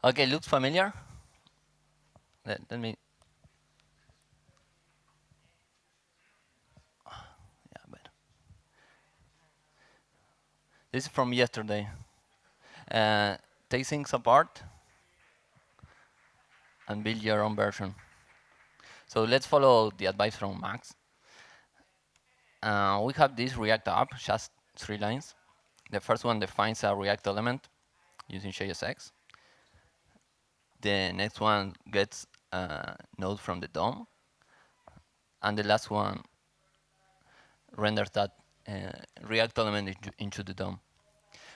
Okay, looks familiar. Let me. Yeah, but this is from yesterday. Take things apart and build your own version. So let's follow the advice from Max. We have this React app, just 3 lines. The first one defines a React element using JSX. The next one gets a node from the DOM. And the last one renders that React element into the DOM.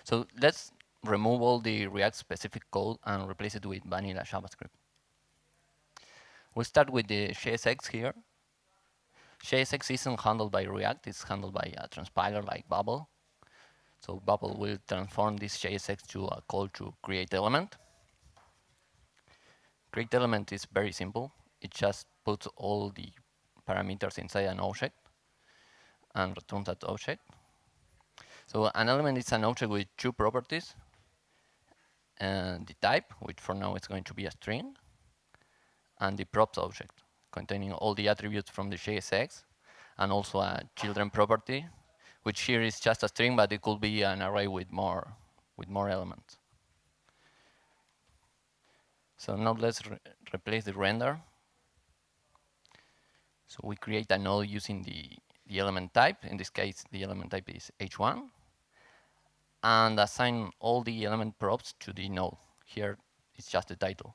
So let's remove all the React specific code and replace it with vanilla JavaScript. We'll start with the JSX here. JSX isn't handled by React, it's handled by a transpiler like Bubble. So Bubble will transform this JSX to a call to create element. Create element is very simple. It just puts all the parameters inside an object and returns that object. So an element is an object with 2 properties. And the type, which for now is going to be a string, and the props object, containing all the attributes from the JSX, and also a children property, which here is just a string, but it could be an array with more elements. So now let's replace the render. So we create a node using the element type. In this case, the element type is h1, and assign all the element props to the node. Here it's just the title.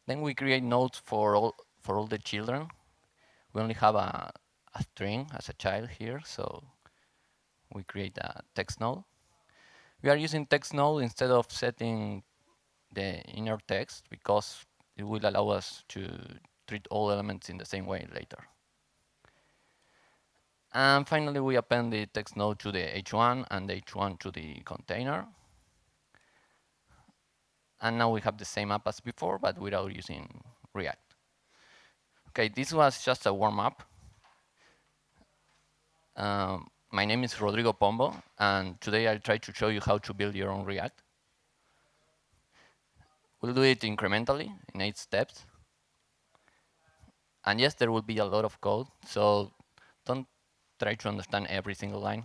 Then we create nodes for all the children. We only have a string as a child here, so we create a text node. We are using text node instead of setting the inner text because it will allow us to treat all elements in the same way later. And finally, we append the text node to the h1 and the h1 to the container. And now we have the same app as before, but without using React. Okay, this was just a warm-up. My name is Rodrigo Pombo, and today I'll try to show you how to build your own React. We'll do it incrementally in 8 steps. And yes, there will be a lot of code, so don't try to understand every single line.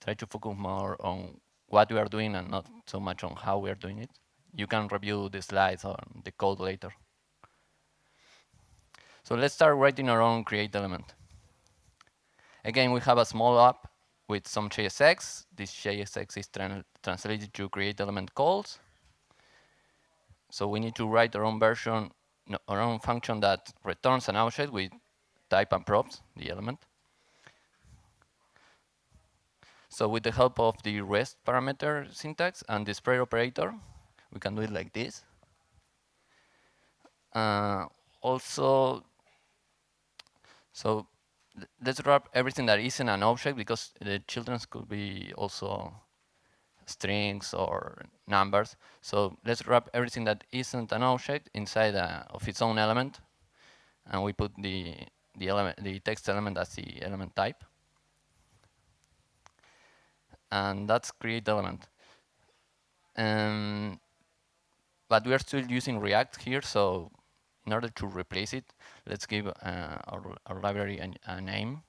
Try to focus more on what we are doing and not so much on how we are doing it. You can review the slides or the code later. So let's start writing our own create element. Again, we have a small app with some JSX. This JSX is translated to create element calls. So we need to write our own version, our own function that returns an object with type and props, the element. So with the help of the REST parameter syntax and the spread operator, we can do it like this. Also, so let's wrap everything that isn't an object because the children could be also strings or numbers. So let's wrap everything that isn't an object inside of its own element, and we put the text element as the element type, and that's create element. But we are still using React here, so in order to replace it, let's give our library a name.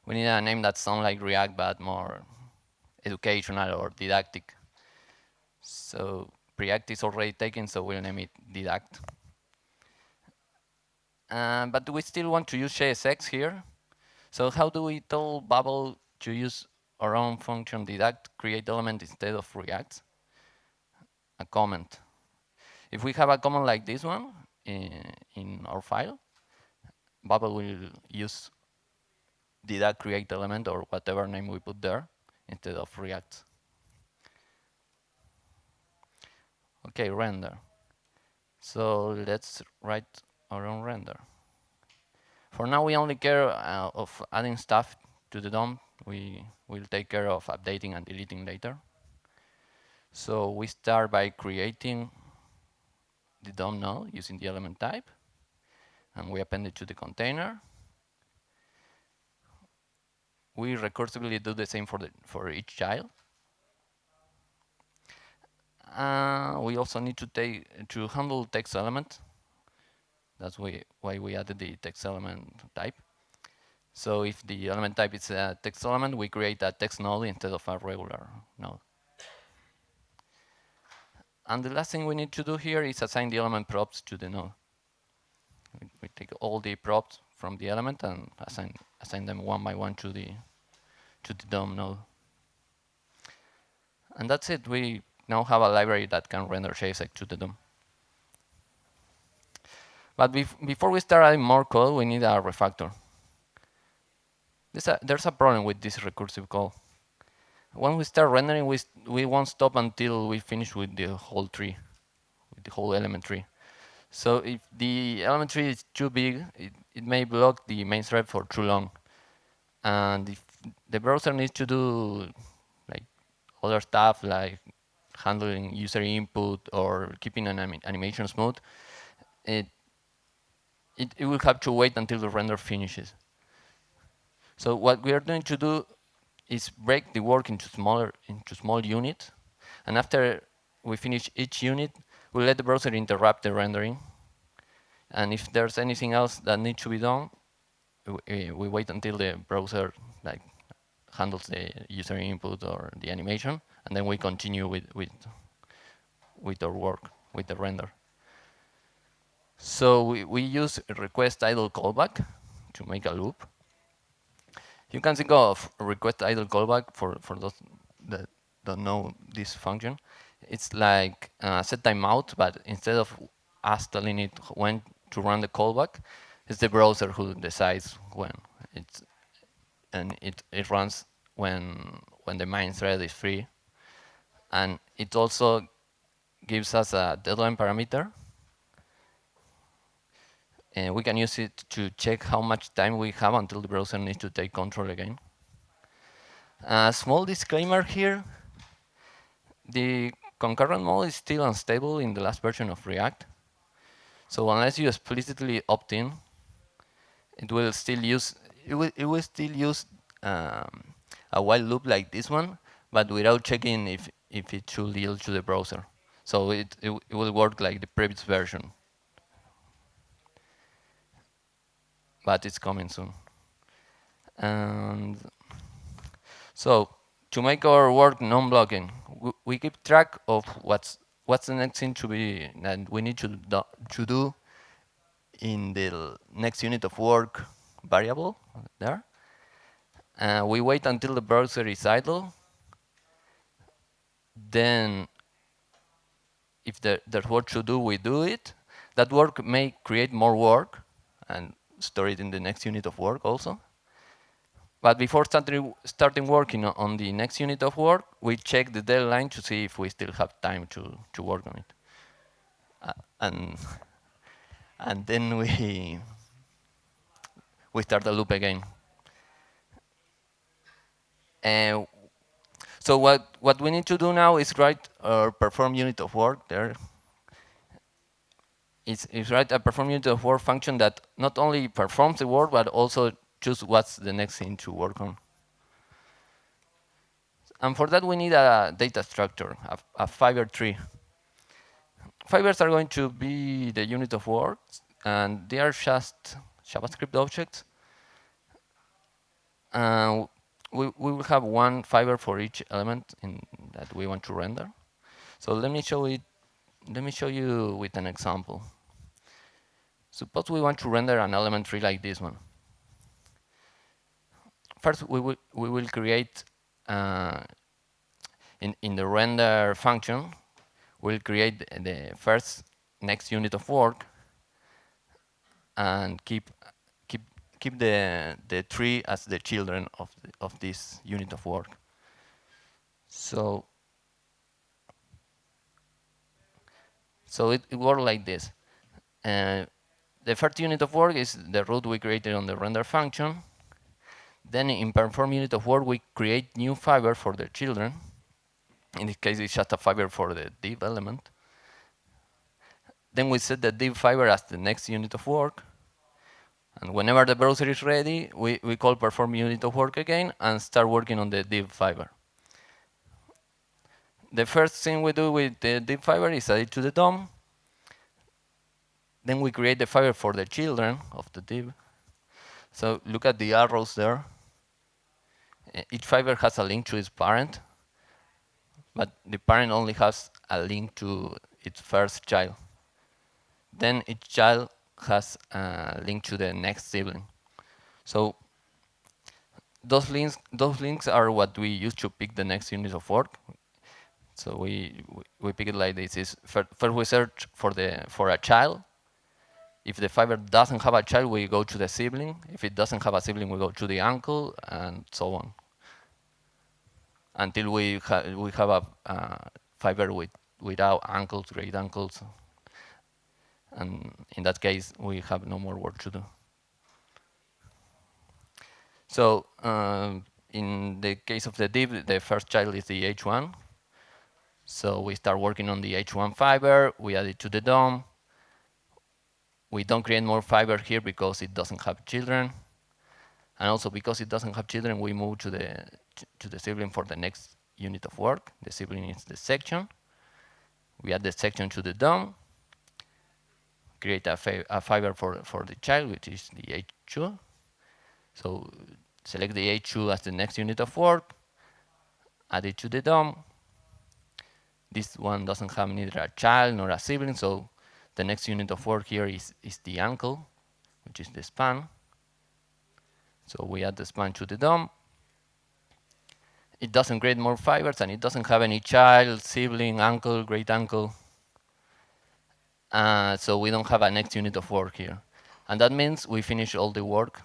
We need a name that sounds like React but more educational or didactic. So Preact is already taken, so we'll name it Didact. But we still want to use JSX here. So how do we tell Bubble to use our own function Didact create element instead of React? A comment. If we have a comment like this one in our file, Bubble will use Didact create element or whatever name we put there instead of React. Okay, render. So let's write our own render. For now, we only care of adding stuff to the DOM we will take care of updating and deleting later. So we start by creating the DOM node using the element type, and we append it to the container. We recursively do the same for each child. We also need to handle text element. That's why we added the text element type. So if the element type is a text element, we create a text node instead of a regular node. And the last thing we need to do here is assign the element props to the node. We take all the props from the element and assign them one by one to the DOM node. And that's it. We now have a library that can render JSX to the DOM. But before we start adding more code, we need a refactor. There's a problem with this recursive call. When we start rendering, we won't stop until we finish with the whole tree, with the whole element tree. So if the element tree is too big, it may block the main thread for too long. And if the browser needs to do like other stuff like handling user input or keeping an animation smooth, it will have to wait until the render finishes. So what we are going to do is break the work into small units, and after we finish each unit, we'll let the browser interrupt the rendering. And if there's anything else that needs to be done, we wait until the browser like handles the user input or the animation, and then we continue with our work, with the render. So we use request idle callback to make a loop. You can think of request idle callback for those that don't know this function. It's like set timeout, but instead of us telling it when to run the callback, it's the browser who decides when. It runs when the main thread is free, and it also gives us a deadline parameter. And we can use it to check how much time we have until the browser needs to take control again. A small disclaimer here. The concurrent mode is still unstable in the last version of React. So unless you explicitly opt in, it will still use a while loop like this one, but without checking if it should yield to the browser. So it will work like the previous version, but it's coming soon. And so to make our work non-blocking, we keep track of what's the next thing to be that we need to do in the next unit of work variable there. We wait until the browser is idle. Then if there's work to do, we do it. That work may create more work and store it in the next unit of work also. But before starting working on the next unit of work, we check the deadline to see if we still have time to work on it. And then we start the loop again. And so what we need to do now is write our perform unit of work there. It's write a perform unit of work function that not only performs the work, but also choose what's the next thing to work on. And for that, we need a data structure, a fiber tree. Fibers are going to be the unit of work, and they are just JavaScript objects. We will have one fiber for each element that we want to render. So let me show you with an example. Suppose we want to render an element tree like this one. First, we will create in the render function, we'll create the first next unit of work and keep the tree as the children of this unit of work. So it works like this. The first unit of work is the root we created on the render function. Then in perform unit of work, we create new fiber for the children. In this case, it's just a fiber for the div element. Then we set the div fiber as the next unit of work. And whenever the browser is ready, we call perform unit of work again and start working on the div fiber. The first thing we do with the div fiber is add it to the DOM. Then we create the fiber for the children of the div. So look at the arrows there. Each fiber has a link to its parent, but the parent only has a link to its first child. Then each child has a link to the next sibling. So those links are what we use to pick the next unit of work. So we pick it like this: is first we search for a child. If the fiber doesn't have a child, we go to the sibling. If it doesn't have a sibling, we go to the uncle, and so on, until we have a fiber without uncles, great uncles, and in that case, we have no more work to do. So in the case of the div, the first child is the H1. So we start working on the H1 fiber. We add it to the DOM. We don't create more fiber here because it doesn't have children. And also because it doesn't have children, we move to the sibling for the next unit of work. The sibling is the section. We add the section to the DOM, create a fiber for the child, which is the H2. So select the H2 as the next unit of work, add it to the DOM. This one doesn't have neither a child nor a sibling, so the next unit of work here is the uncle, which is the span. So we add the span to the DOM. It doesn't create more fibers, and it doesn't have any child, sibling, uncle, great uncle. So we don't have a next unit of work here. And that means we finish all the work,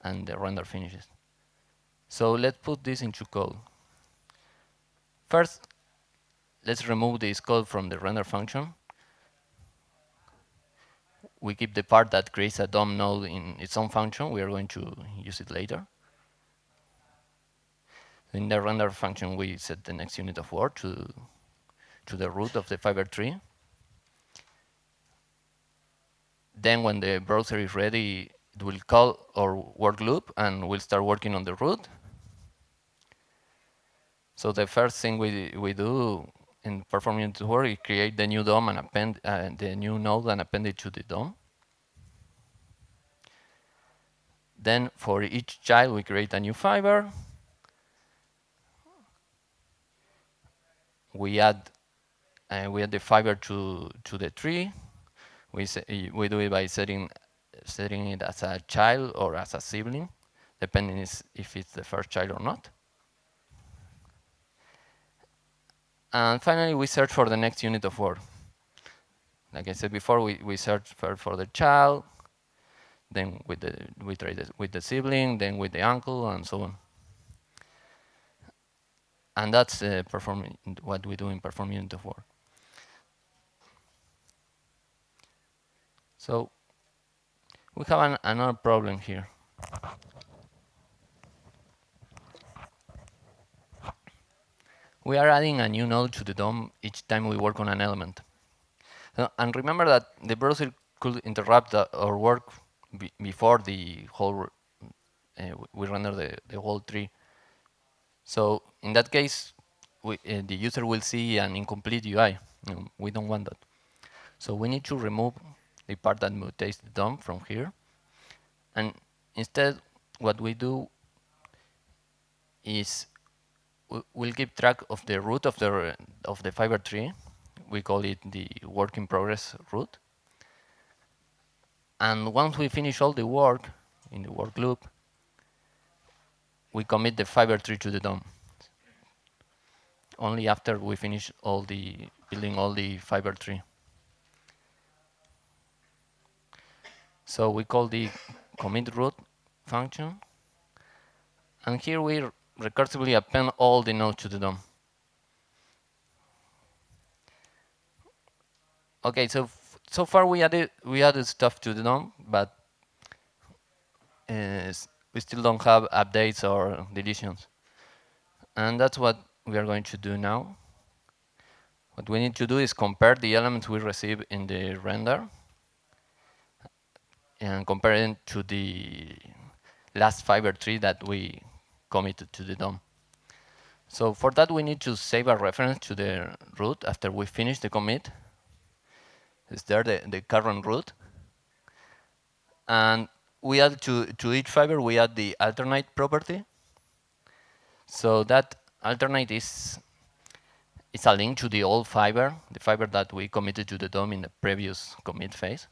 and the render finishes. So let's put this into code. First, let's remove this code from the render function. We keep the part that creates a DOM node in its own function. We are going to use it later. In the render function, we set the next unit of work to the root of the fiber tree. Then when the browser is ready, it will call our work loop and we'll start working on the root. So the first thing we do in perform unit of work is create the new DOM and append the new node and append it to the DOM. Then for each child, we create a new fiber. We add the fiber to the tree. We do it by setting it as a child or as a sibling, depending if it's the first child or not. And finally, we search for the next unit of work. Like I said before, we search for the child, then we try with the sibling, then with the uncle, and so on. And that's what we do in perform unit of work. So we have another problem here. We are adding a new node to the DOM each time we work on an element. And remember that the browser could interrupt our work before the whole we render the whole tree. So in that case, the user will see an incomplete UI. We don't want that. So we need to remove the part that mutates the DOM from here. And instead, what we do is we'll keep track of the root of the fiber tree. We call it the work in progress root. And once we finish all the work in the work loop, we commit the fiber tree to the DOM. Only after we finish building all the fiber tree. So we call the commit root function. And here we recursively append all the nodes to the DOM. Okay, so far we added stuff to the DOM, but we still don't have updates or deletions. And that's what we are going to do now. What we need to do is compare the elements we receive in the render and compare it to the last fiber tree that we committed to the DOM. So for that, we need to save a reference to the root after we finish the commit. Is there the current root? And we add to each fiber, we add the alternate property. So that alternate is a link to the old fiber, the fiber that we committed to the DOM in the previous commit phase.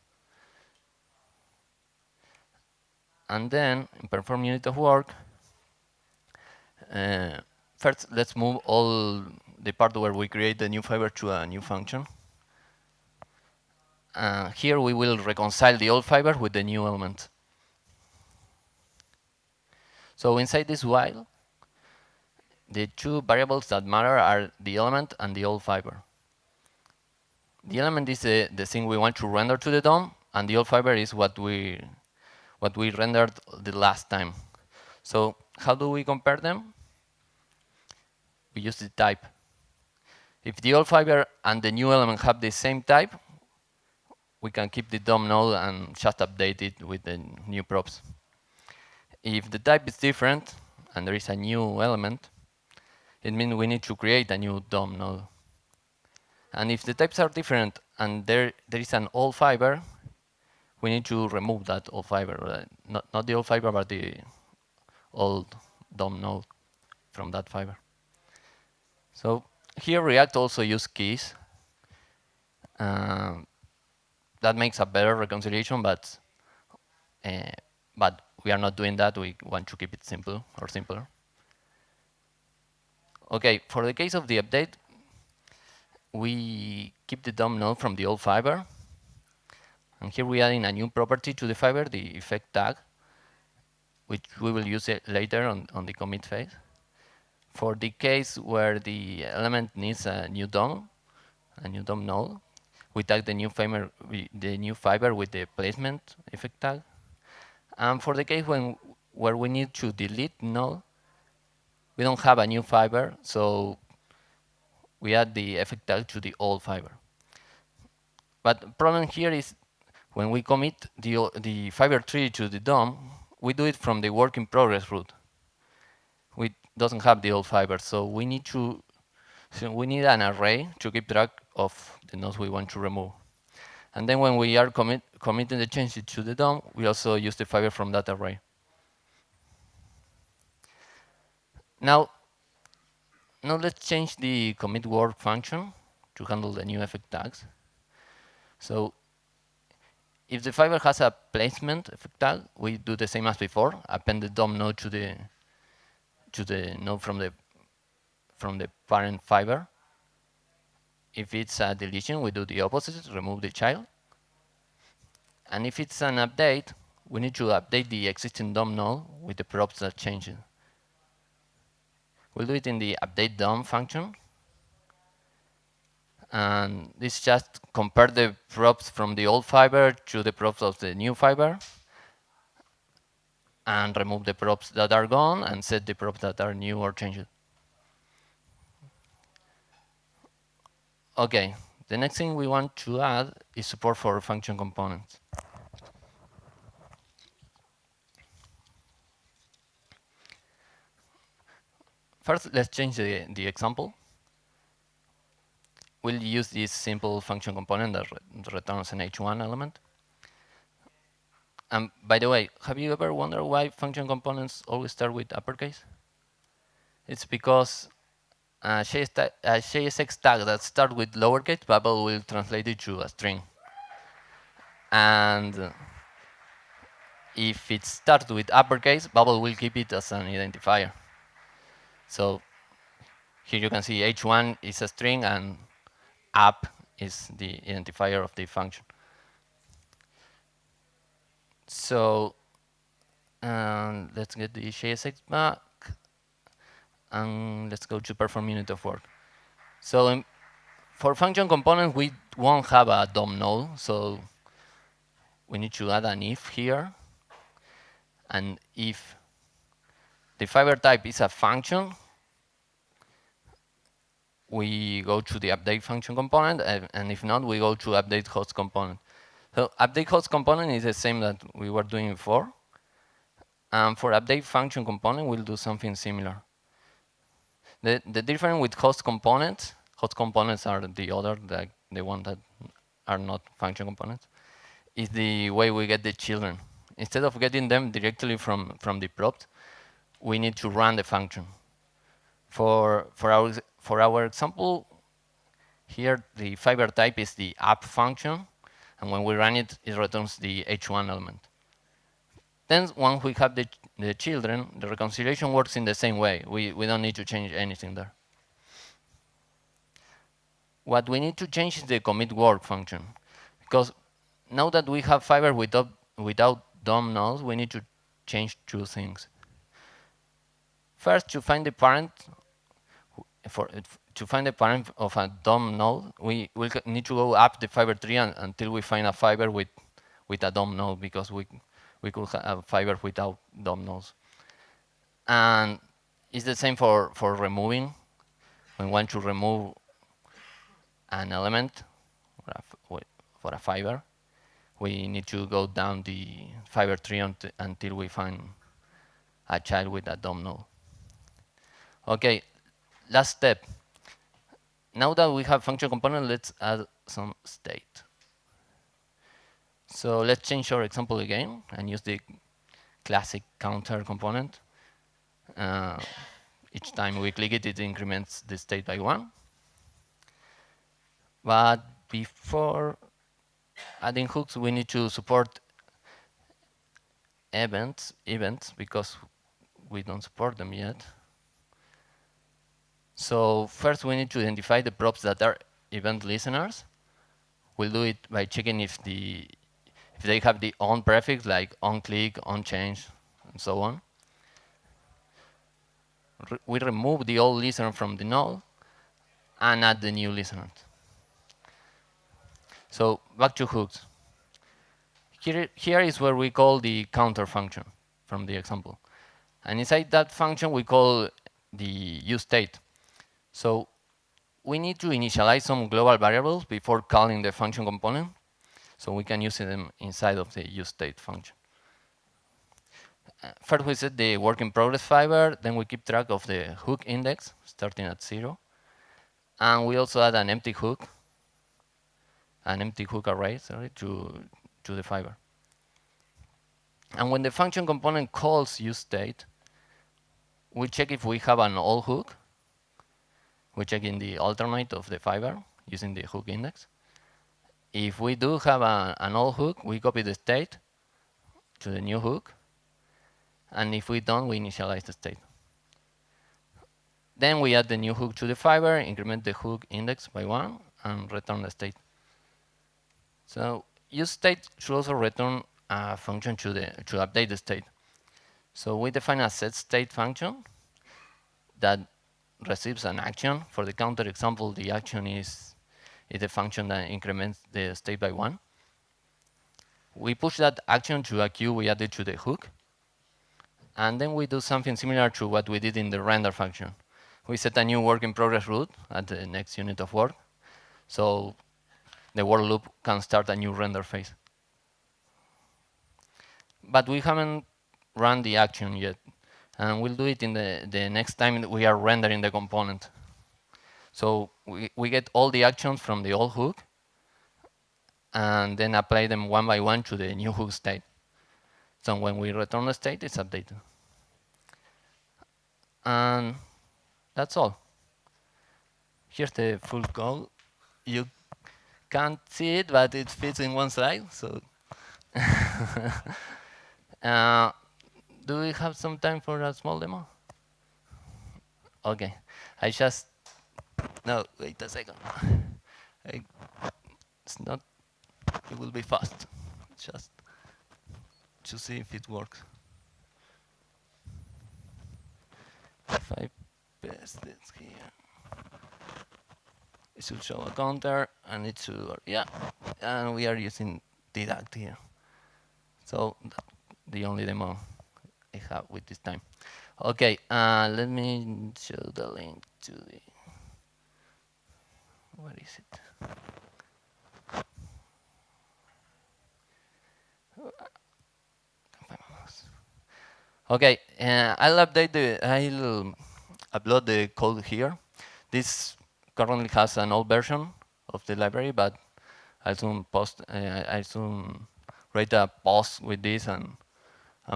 And then in perform unit of work, first let's move all the part where we create the new fiber to a new function. Here we will reconcile the old fiber with the new element. So inside this while, the two variables that matter are the element and the old fiber. The element is the thing we want to render to the DOM, and the old fiber is what we rendered the last time. So how do we compare them? We use the type. If the old fiber and the new element have the same type, we can keep the DOM node and just update it with the new props. If the type is different and there is a new element, it means we need to create a new DOM node. And if the types are different and there is an old fiber, we need to remove that old fiber. Not the old fiber, but the old DOM node from that fiber. So here React also uses keys. That makes a better reconciliation, but we are not doing that. We want to keep it simple or simpler. Okay, for the case of the update, we keep the DOM node from the old fiber. And here we are in a new property to the fiber, the effect tag, which we will use it later on the commit phase. For the case where the element needs a new DOM node, we tag the new fiber with the placement effect tag. And for the case where we need to delete node, we don't have a new fiber, so we add the effect tag to the old fiber. But the problem here is when we commit the fiber tree to the DOM, we do it from the work in progress root. We doesn't have the old fiber, so we need an array to keep track of the nodes we want to remove. And then when we are committing the change to the DOM, we also use the fiber from that array. Now let's change the commit work function to handle the new effect tags. So if the fiber has a placement effect tag, we do the same as before, append the DOM node to the node from the parent fiber. If it's a deletion, we do the opposite, remove the child. And if it's an update, we need to update the existing DOM node with the props that change it. We'll do it in the update DOM function. And this just compare the props from the old fiber to the props of the new fiber, and remove the props that are gone and set the props that are new or changed. Okay, the next thing we want to add is support for function components. First, let's change the example. We'll use this simple function component that returns an h1 element. And by the way, have you ever wondered why function components always start with uppercase? It's because a JSX tag that starts with lowercase, Babel will translate it to a string. And if it starts with uppercase, Babel will keep it as an identifier. So here you can see h1 is a string and up is the identifier of the function. So let's get the JSX back, and let's go to perform unit of work. So for function components, we won't have a DOM node, so we need to add an if here. And if the fiber type is a function, we go to the update function component, and if not, we go to update host component. So update host component is the same that we were doing before. And for update function component, we'll do something similar. The difference with host components are the other, the one that are not function components, is the way we get the children. Instead of getting them directly from the prompt, we need to run the function. For our example, here the fiber type is the app function, and when we run it, it returns the h1 element. Then once we have the children, the reconciliation works in the same way. We don't need to change anything there. What we need to change is the commit work function, because now that we have fiber without DOM nodes, we need to change two things. First, to find the parent of a DOM node, we will need to go up the fiber tree until we find a fiber with a DOM node, because we could have fiber without DOM nodes. And it's the same for removing. When we want to remove an element for a fiber, we need to go down the fiber tree until we find a child with a DOM node. Okay, last step. Now that we have function component, let's add some state. So let's change our example again and use the classic counter component. Each time we click it, it increments the state by 1. But before adding hooks, we need to support events because we don't support them yet. So first we need to identify the props that are event listeners. We'll do it by checking if they have the on prefix, like on click, on change, and so on. We remove the old listener from the node and add the new listener. So back to hooks. Here is where we call the counter function from the example. And inside that function, we call the useState. So we need to initialize some global variables before calling the function component, so we can use them inside of the useState function. First, we set the work in progress fiber, then we keep track of the hook index starting at 0. And we also add an empty hook array, to the fiber. And when the function component calls useState, we check if we have an old hook. We check in the alternate of the fiber using the hook index. If we do have an old hook, we copy the state to the new hook. And if we don't, we initialize the state. Then we add the new hook to the fiber, increment the hook index by 1, and return the state. So useState should also return a function to update the state. So we define a setState function that receives an action. For the counter example, the action is the function that increments the state by 1. We push that action to a queue we added to the hook. And then we do something similar to what we did in the render function. We set a new work in progress route at the next unit of work, so the work loop can start a new render phase. But we haven't run the action yet, and we'll do it in the next time that we are rendering the component. So we get all the actions from the old hook, and then apply them one by one to the new hook state. So when we return the state, it's updated. And that's all. Here's the full code. You can't see it, but it fits in one slide. So, do we have some time for a small demo? Okay. No, wait a second. It's not. It will be fast. Just to see if it works. If I paste it here, it should show a counter, and it should work. Yeah, and we are using deduct here. So the only demo I have with this time. Okay, let me show the link to the. What is it? Okay, I'll upload the code here. This currently has an old version of the library, but I soon write a post with this and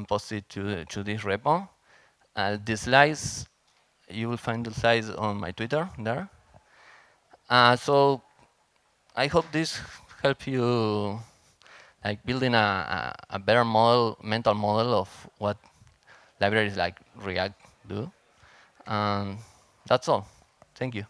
post it to this repo. The slides, you will find the slides on my Twitter there. So I hope this help you like building a better mental model of what libraries like React do. And that's all. Thank you.